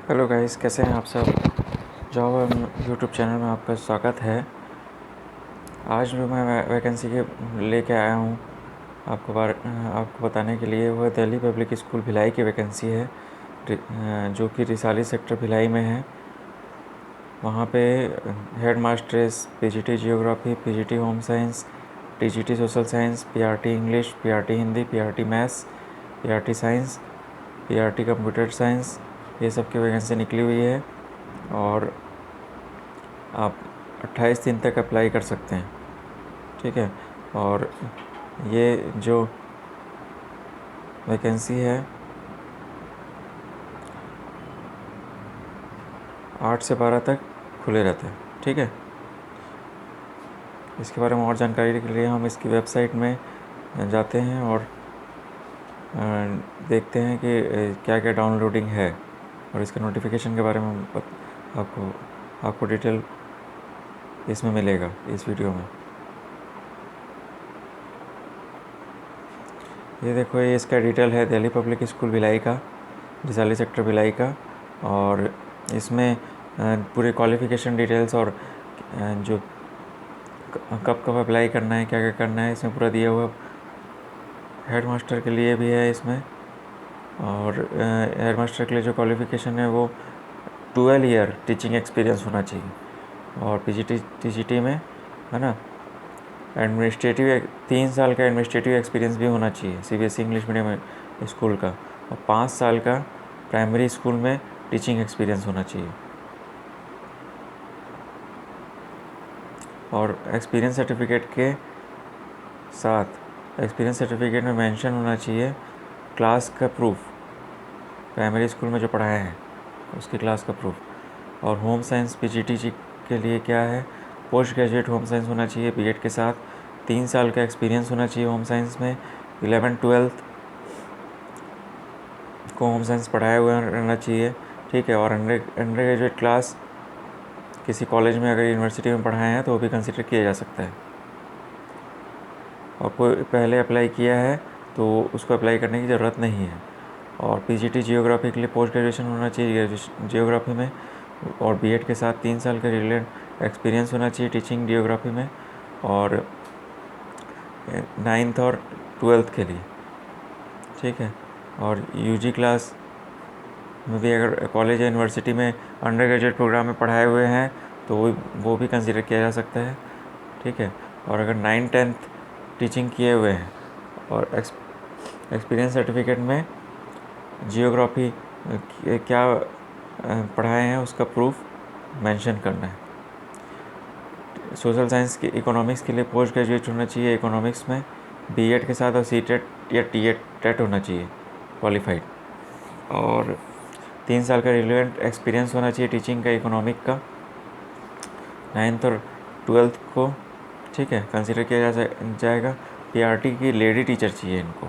Hello guys, कैसे हैं आप सब। जॉब और यूट्यूब चैनल में आपका स्वागत है। आज जो मैं वैकेंसी के लेके आया हूँ आपको बताने के लिए, वह दिल्ली पब्लिक स्कूल भिलाई की वैकेंसी है, जो कि रिसाली सेक्टर भिलाई में है। वहाँ पे head masters, PGT geography, PGT home science, TGT social science, PRT English, PRT Hindi, PRT maths, PRT science, PRT computer science, ये सब की वैकेंसी निकली हुई है। और आप 28 दिन तक अप्लाई कर सकते हैं, ठीक है। और ये जो वैकेंसी है 8 से 12 तक खुले रहते हैं, ठीक है। इसके बारे में और जानकारी के लिए हम इसकी वेबसाइट में जाते हैं और देखते हैं कि क्या क्या डाउनलोडिंग है, और इसके नोटिफिकेशन के बारे में आपको डिटेल इसमें मिलेगा, इस वीडियो में। ये देखो, ये इसका डिटेल है दिल्ली पब्लिक स्कूल भिलाई का, रिसाली सेक्टर भिलाई का। और इसमें पूरे क्वालिफ़िकेशन डिटेल्स और जो कब कब अप्लाई करना है, क्या क्या करना है, इसमें पूरा दिया हुआ। हेड मास्टर के लिए भी है इसमें। और हेड मास्टर के लिए जो क्वालिफ़िकेशन है वो 12 ईयर टीचिंग एक्सपीरियंस होना चाहिए। और टीजीटी में है ना, एडमिनिस्ट्रेटिव 3 साल का एडमिनिस्ट्रेटिव एक्सपीरियंस भी होना चाहिए सीबीएसई इंग्लिश मीडियम स्कूल का। और 5 साल का प्राइमरी स्कूल में टीचिंग एक्सपीरियंस होना चाहिए। और एक्सपीरियंस सर्टिफिकेट के साथ, एक्सपीरियंस सर्टिफिकेट में मेंशन होना चाहिए क्लास का प्रूफ, प्राइमरी स्कूल में जो पढ़ाया है उसकी क्लास का प्रूफ। और होम साइंस पीजीटी के लिए क्या है, पोस्ट ग्रेजुएट होम साइंस होना चाहिए बीएड के साथ, 3 साल का एक्सपीरियंस होना चाहिए होम साइंस में, 11th-12th को होम साइंस पढ़ाया हुआ रहना चाहिए, ठीक है। और अंडर ग्रेजुएट क्लास किसी कॉलेज में अगर यूनिवर्सिटी में पढ़ाए हैं तो वो भी कंसिडर किया जा सकता है। और कोई पहले अप्लाई किया है तो उसको अप्लाई करने की ज़रूरत नहीं है। और पीजीटी जियोग्राफी के लिए पोस्ट ग्रेजुएशन होना चाहिए जियोग्राफी में, और बीएड के साथ 3 साल का रिलेटेड एक्सपीरियंस होना चाहिए टीचिंग जियोग्राफी में। और 9th और 12th के लिए, ठीक है। और यूजी क्लास में भी अगर कॉलेज या यूनिवर्सिटी में अंडर ग्रेजुएट प्रोग्राम में पढ़ाए हुए हैं तो वो भी कंसिडर किया जा सकता है, ठीक है। और अगर 9th-10th टीचिंग किए हुए हैं और एक्सपीरियंस सर्टिफिकेट में जियोग्राफी क्या पढ़ाए हैं उसका प्रूफ मेंशन करना है। सोशल साइंस के इकोनॉमिक्स के लिए पोस्ट ग्रेजुएट होना चाहिए इकोनॉमिक्स में बीएड के साथ, और सीटेट या टेट होना चाहिए क्वालिफाइड। और 3 साल का रिलेवेंट एक्सपीरियंस होना चाहिए टीचिंग का इकोनॉमिक का 9th और 12th को, ठीक है, कंसिडर किया जाएगा। पीआरटी की लेडी टीचर चाहिए इनको,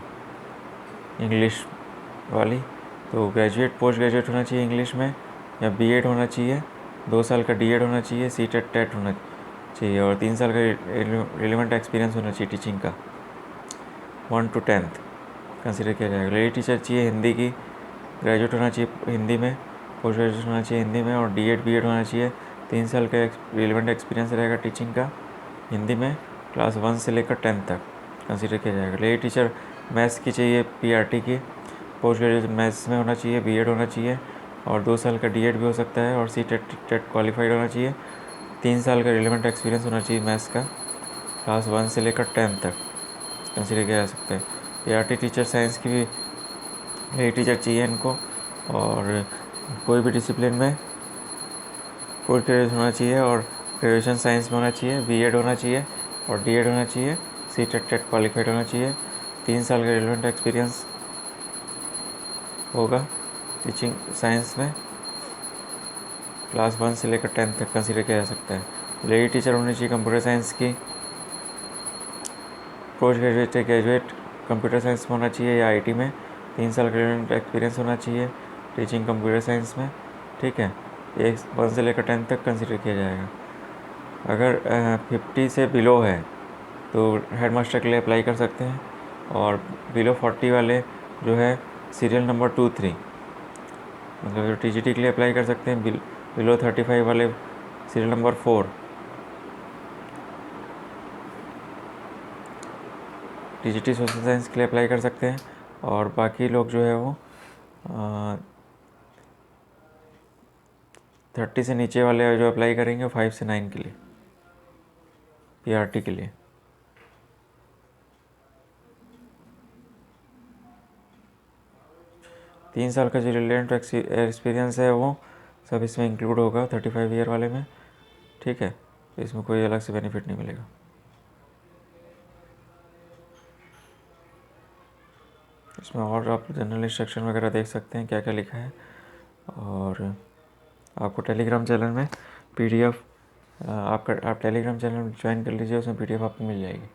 इंग्लिश वाली। तो ग्रेजुएट पोस्ट ग्रेजुएट होना चाहिए इंग्लिश में, या बीएड होना चाहिए, 2 साल का डीएड होना चाहिए, सीटेट टेट होना चाहिए, और 3 साल का रिलेवेंट एक्सपीरियंस होना चाहिए टीचिंग का 1 to 10th कंसिडर किया जाएगा। लेडी टीचर चाहिए हिंदी की, ग्रेजुएट होना चाहिए हिंदी में, पोस्ट ग्रेजुएट होना चाहिए हिंदी में, और डीएड बीएड होना चाहिए। 3 साल का रिलेवेंट एक्सपीरियंस रहेगा टीचिंग का हिंदी में, क्लास 1 से लेकर 10th तक कंसिडर किया जाएगा। लेडी टीचर मैथ्स की चाहिए पीआरटी की, पोस्ट ग्रेजुएट मैथ्स में होना चाहिए, बीएड होना चाहिए, और 2 साल का डीएड भी हो सकता है, और सीटेट टेट क्वालिफाइड होना चाहिए। 3 साल का रिलेवेंट एक्सपीरियंस होना चाहिए मैथ्स का, क्लास 1 से लेकर 10th तक कंसिडर किया जा सकता है। पीआरटी टीचर साइंस की भी लेडी टीचर चाहिए इनको, और कोई भी डिसिप्लिन में पोस्ट ग्रेजुएट होना चाहिए, और ग्रेजुएशन साइंस में होना चाहिए, बीएड होना चाहिए, और डीएड होना चाहिए, सीटेट टेट क्वालिफाइड होना चाहिए। 3 साल का रिलेवेंट एक्सपीरियंस होगा टीचिंग साइंस में, क्लास 1 से लेकर 10th तक कंसिडर किया जा सकता है। लेडी टीचर होनी चाहिए कंप्यूटर साइंस की, पोस्ट ग्रेजुएट या ग्रेजुएट कंप्यूटर साइंस में होना चाहिए या आईटी में, 3 साल का रिलेवेंट एक्सपीरियंस होना चाहिए टीचिंग कंप्यूटर साइंस में, ठीक है। 1 से लेकर 10th तक कंसिडर किया जाएगा। अगर 50 से बिलो है तो हेड मास्टर के लिए अप्लाई कर सकते हैं, और बिलो 40 वाले जो है सीरियल नंबर 2-3 मतलब जो टीजीटी के लिए अप्लाई कर सकते हैं बिलो 35 वाले serial number 4 TGT social science के लिए अप्लाई कर सकते हैं, और बाकी लोग जो है वो 30 से नीचे वाले जो अप्लाई करेंगे वो 5 से 9 के लिए, पीआरटी के लिए। तीन साल का जो रिलेवेंट एक्सपीरियंस है वो सब इसमें इंक्लूड होगा 35 ईयर वाले में, ठीक है। तो इसमें कोई अलग से बेनिफिट नहीं मिलेगा। इसमें और आप जनरल इंस्ट्रक्शन वगैरह देख सकते हैं क्या क्या लिखा है, और आपको टेलीग्राम चैनल में पीडीएफ आप टेलीग्राम चैनल ज्वाइन कर लीजिए, उसमें पीडीएफ आपको मिल जाएगी।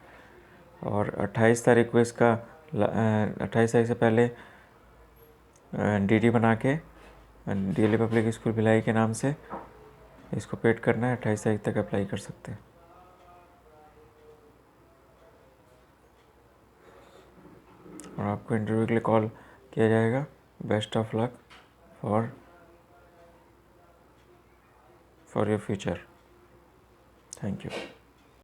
और 28 तारीख को इसका 28 तारीख से पहले डीडी बना के डीएलई पब्लिक स्कूल भिलाई के नाम से इसको पेड करना है। 28 तारीख तक अप्लाई कर सकते हैं। और आपको इंटरव्यू के लिए कॉल किया जाएगा। Best of luck for your future. Thank you.